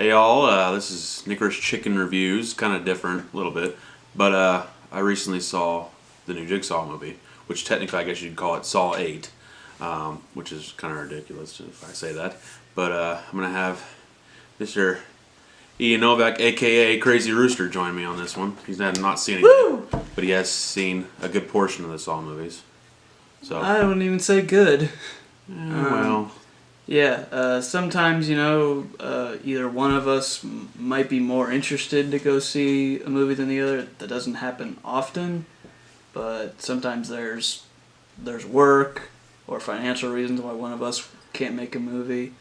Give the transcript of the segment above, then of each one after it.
Hey y'all, this is Nickers Chicken Reviews, kind of different a little bit, but I recently saw the new Jigsaw movie, which technically I guess you'd call it Saw 8, which is kind of ridiculous if I say that, but I'm going to have Mr. Ian Novak, aka Crazy Rooster, join me on this one. He's not seen it yet, but he has seen a good portion of the Saw movies. So I wouldn't even say good. Well... Yeah, sometimes, either one of us might be more interested to go see a movie than the other. That doesn't happen often, but sometimes there's work or financial reasons why one of us can't make a movie.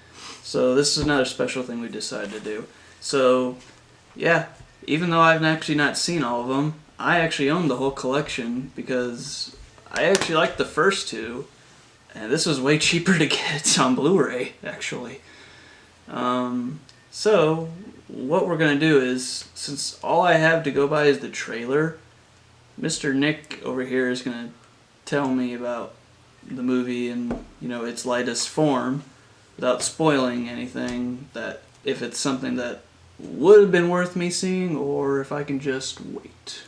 So this is another special thing we decided to do. So, yeah, even though I've actually not seen all of them, I actually own the whole collection because I actually like the first two. And this was way cheaper to get on Blu-ray, actually. So, what we're going to do is, since all I have to go by is the trailer, Mr. Nick over here is going to tell me about the movie in, its lightest form, without spoiling anything, that if it's something that would have been worth me seeing, or if I can just wait.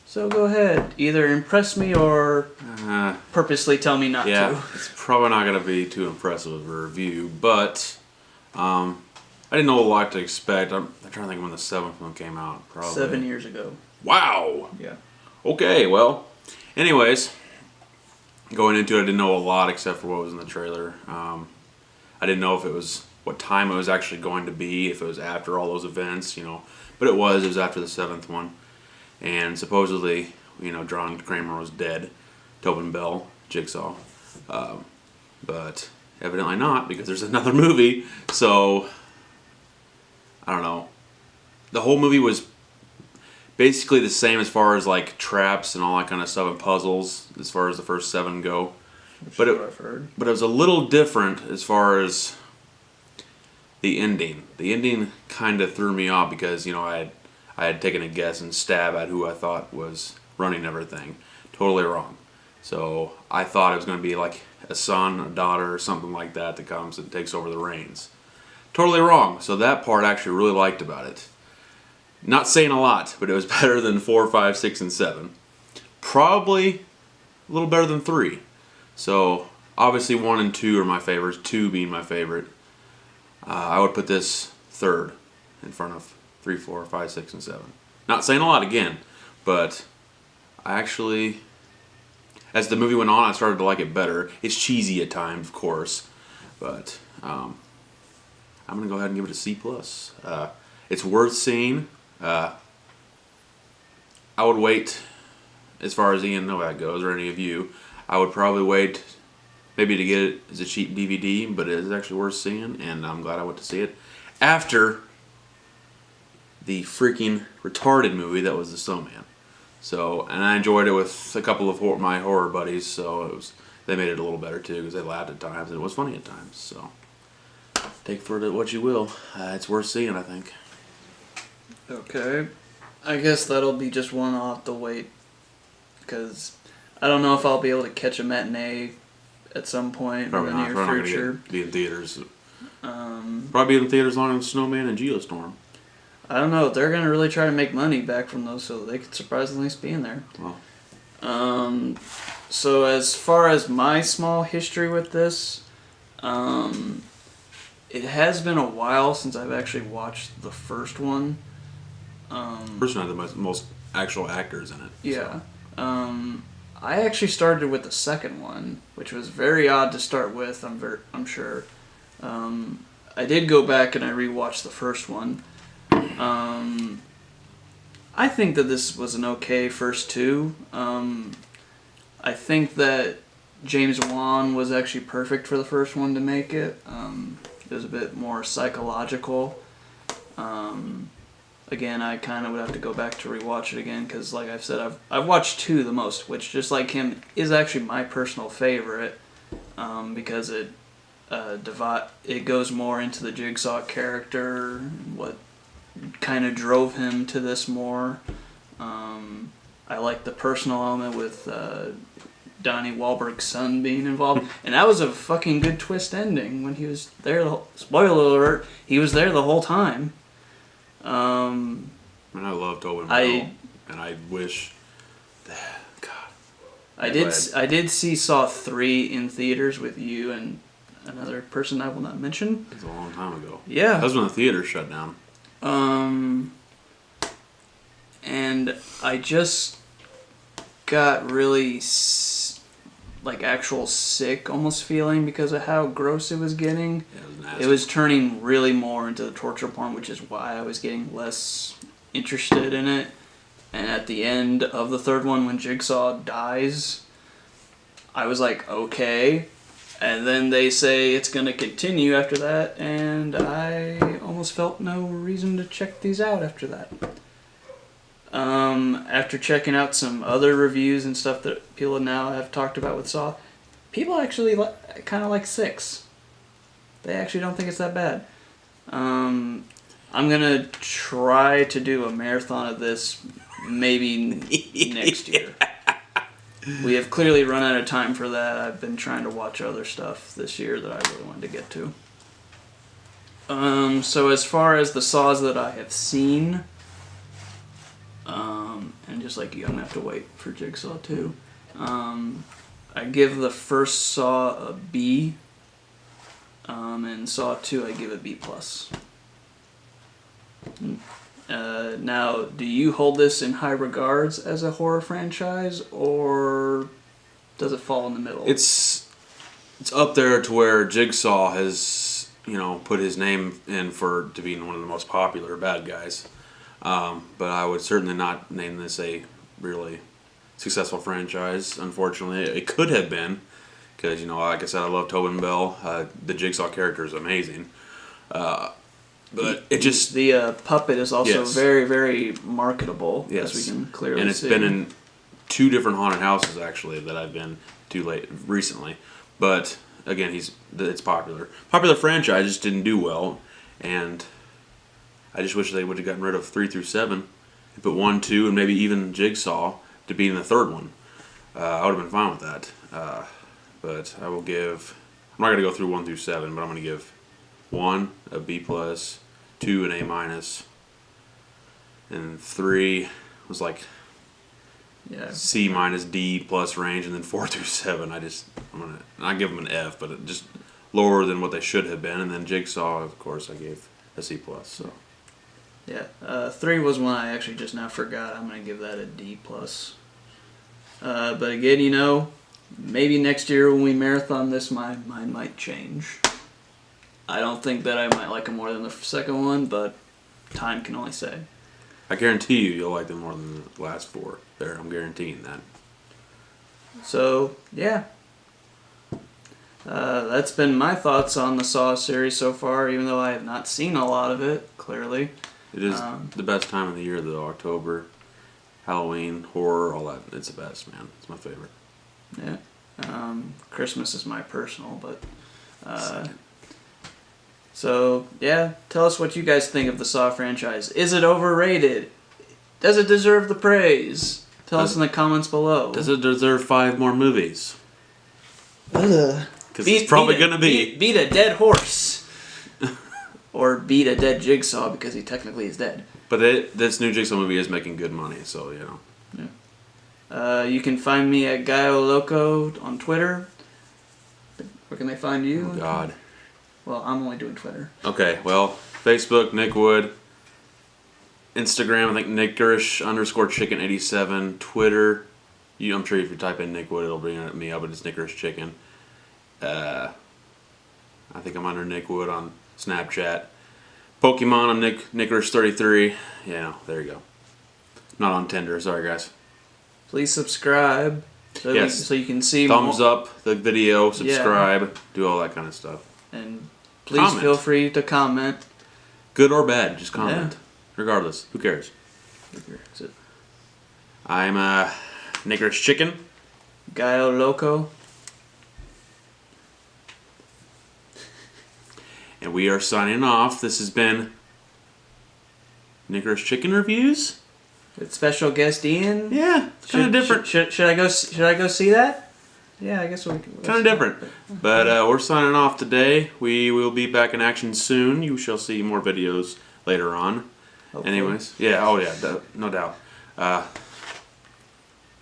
So go ahead, either impress me or purposely tell me not to. Yeah, it's probably not going to be too impressive of a review, but I didn't know what to expect. I'm trying to think when the 7th one came out. Probably 7 years ago. Wow! Yeah. Okay, well, anyways, going into it I didn't know a lot except for what was in the trailer. I didn't know if it was, what time it was actually going to be, if it was after all those events, but it was after the 7th one. And supposedly, John Kramer was dead. Tobin Bell, Jigsaw. But evidently not, because there's another movie. So, I don't know. The whole movie was basically the same as far as like traps and all that kind of stuff and puzzles, as far as the first 7 go. But I've heard. But it was a little different as far as the ending. The ending kind of threw me off because, I had taken a guess and stab at who I thought was running everything. Totally wrong. So I thought it was going to be like a son, a daughter, or something like that comes and takes over the reins. Totally wrong. So that part I actually really liked about it. Not saying a lot, but it was better than 4, 5, 6, and 7. Probably a little better than 3. So obviously 1 and 2 are my favorites, 2 being my favorite. I would put this third in front of 3, 4, 5, 6, and 7. Not saying a lot again, but I actually, as the movie went on, I started to like it better. It's cheesy at times, of course, but I'm going to go ahead and give it a C+. It's worth seeing. I would wait, as far as Ian Novak goes, or any of you, I would probably wait maybe to get it as a cheap DVD, but it is actually worth seeing, and I'm glad I went to see it after the freaking retarded movie that was The Snowman. So, and I enjoyed it with a couple of my horror buddies, so they made it a little better too, because they laughed at times and it was funny at times. So, take for it what you will. It's worth seeing, I think. Okay. I guess that'll be just one I'll have to wait, because I don't know if I'll be able to catch a matinee at some point in the near future. Be in theaters. Probably be in theaters longer than Snowman and Geostorm. I don't know. They're going to really try to make money back from those, so they could surprisingly be in there. Wow. So as far as my small history with this, it has been a while since I've actually watched the first one. First one had the most actual actors in it. Yeah. So. I actually started with the second one, which was very odd to start with, I'm sure. I did go back and I rewatched the first one. I think that this was an okay first 2. I think that James Wan was actually perfect for the first one to make it. It was a bit more psychological. Again, I kind of would have to go back to rewatch it again because, like I've said, I've watched 2 the most, which, just like him, is actually my personal favorite because it goes more into the Jigsaw character, what kind of drove him to this more. I like the personal element with Donnie Wahlberg's son being involved, and that was a fucking good twist ending when he was there. Spoiler alert: he was there the whole time. And I love Tobin Bell, and I wish that I did see Saw 3 in theaters with you and another person I will not mention. It was a long time ago. Yeah. That was when the theater shut down. And I just got really actual sick almost feeling because of how gross it was getting. Yeah, it was nasty. It was turning really more into the torture porn, which is why I was getting less interested in it. And at the end of the third one, when Jigsaw dies, I was like, okay. And then they say it's going to continue after that, and I almost felt no reason to check these out after that. After checking out some other reviews and stuff that people now have talked about with Saw, people actually kind of like 6. They actually don't think it's that bad. I'm going to try to do a marathon of this maybe next year. We have clearly run out of time for that. I've been trying to watch other stuff this year that I really wanted to get to. So as far as the Saws that I have seen, and just like you, I'm going to have to wait for Jigsaw 2. I give the first Saw a B, and Saw 2 I give a B+. Now, do you hold this in high regards as a horror franchise, or does it fall in the middle? It's up there to where Jigsaw has, put his name in to being one of the most popular bad guys. But I would certainly not name this a really successful franchise. Unfortunately, it could have been, because like I said, I love Tobin Bell. The Jigsaw character is amazing. But it just... The puppet is also yes. very, very marketable, yes. as we can clearly see. And it's been in 2 different haunted houses, actually, that I've been to recently. But, again, it's popular. Popular franchise just didn't do well, and I just wish they would have gotten rid of 3 through 7 and put 1, 2, and maybe even Jigsaw to be in the 3rd one. I would have been fine with that. But I will give... I'm not going to go through 1 through 7, but I'm going to give 1 a B+, 2 an A-, and 3 was like C-, D+ range, and then 4 through 7 I give them an F, but it just lower than what they should have been. And then Jigsaw, of course, I gave a C+. So yeah, 3 was one I actually just now forgot. I'm gonna give that a D+. But again, maybe next year when we marathon this, my mind might change. I don't think that I might like them more than the second one, but time can only say. I guarantee you'll like them more than the last 4. There, I'm guaranteeing that. So, yeah. That's been my thoughts on the Saw series so far, even though I have not seen a lot of it, clearly. It is the best time of the year, though. October, Halloween, horror, all that. It's the best, man. It's my favorite. Yeah. Christmas is my personal, but... So, yeah, tell us what you guys think of the Saw franchise. Is it overrated? Does it deserve the praise? Tell us in the comments below. Does it deserve 5 more movies? Because it's probably going to be. Beat a dead horse. Or beat a dead Jigsaw, because he technically is dead. But this new Jigsaw movie is making good money, so, Yeah. You can find me at Gallo Loco on Twitter. Where can they find you? Oh, God. Well, I'm only doing Twitter. Okay, well, Facebook, Nick Wood. Instagram, I think Nickerish_chicken87. Twitter, I'm sure if you type in Nick Wood, it'll bring me up, but it's Nickerish Chicken. I think I'm under Nick Wood on Snapchat. Pokemon, I'm Nickerish33. Yeah, there you go. Not on Tinder, sorry guys. Please subscribe. So you can see thumbs up the video, subscribe, do all that kind of stuff. And please feel free to comment. Good or bad, just comment. Yeah. Regardless, who cares? That's it. I'm Nickerish Chicken. Gallo Loco. And we are signing off. This has been Nickerish Chicken Reviews. With special guest Ian. Yeah, it's kind of different. Should I go see that? Yeah, I guess we kind of different. But we're signing off today. We will be back in action soon. You shall see more videos later on. Hopefully. Anyways, yeah, oh yeah, no doubt.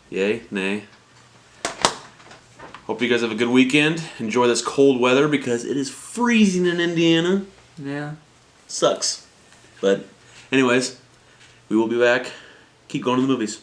Yay, nay. Hope you guys have a good weekend. Enjoy this cold weather because it is freezing in Indiana. Yeah. Sucks. But anyways, we will be back. Keep going to the movies.